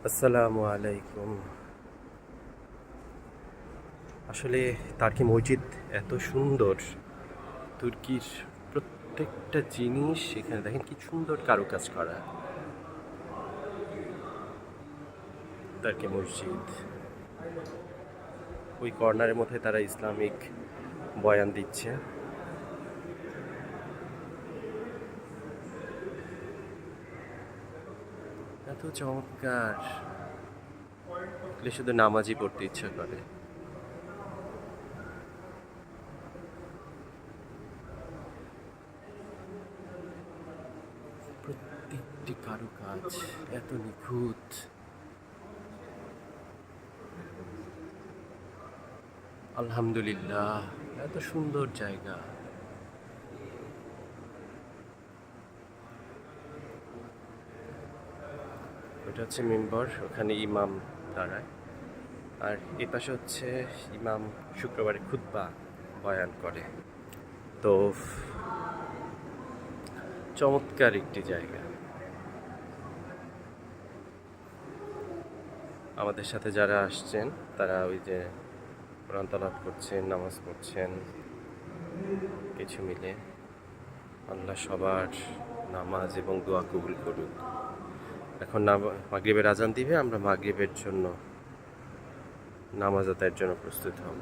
আসসালামু আলাইকুম। আসলে তার্কি মসজিদ এত সুন্দর। তুর্কির প্রত্যেকটা জিনিস এখানে দেখেন কি সুন্দর কারুকাজ করা। তার্কি মসজিদ ওই কর্নারের মধ্যে তারা ইসলামিক বয়ান দিচ্ছে। এত চমৎকার, এগুলো শুধু নামাজই পড়তে ইচ্ছা করে। প্রত্যেকটি কারুকাজ এত নিখুঁত। আলহামদুলিল্লাহ, এত সুন্দর জায়গা। ওটা হচ্ছে মেম্বার, ওখানে ইমাম দাঁড়ায়। আর এই পাশে হচ্ছে ইমাম শুক্রবারে খুতবা বয়ান করে। তো চমৎকার একটি জায়গা। আমাদের সাথে যারা আসছেন তারা ওই যে কোরআন তালাওয়াত করছেন, নামাজ পড়ছেন, কিছু মিলে। আল্লাহ সবার নামাজ এবং দোয়া কবুল করুক। এখন মাগরিবের আজান দিবে, আমরা মাগরিবের জন্য নামাজ আদায়ের জন্য প্রস্তুত হব।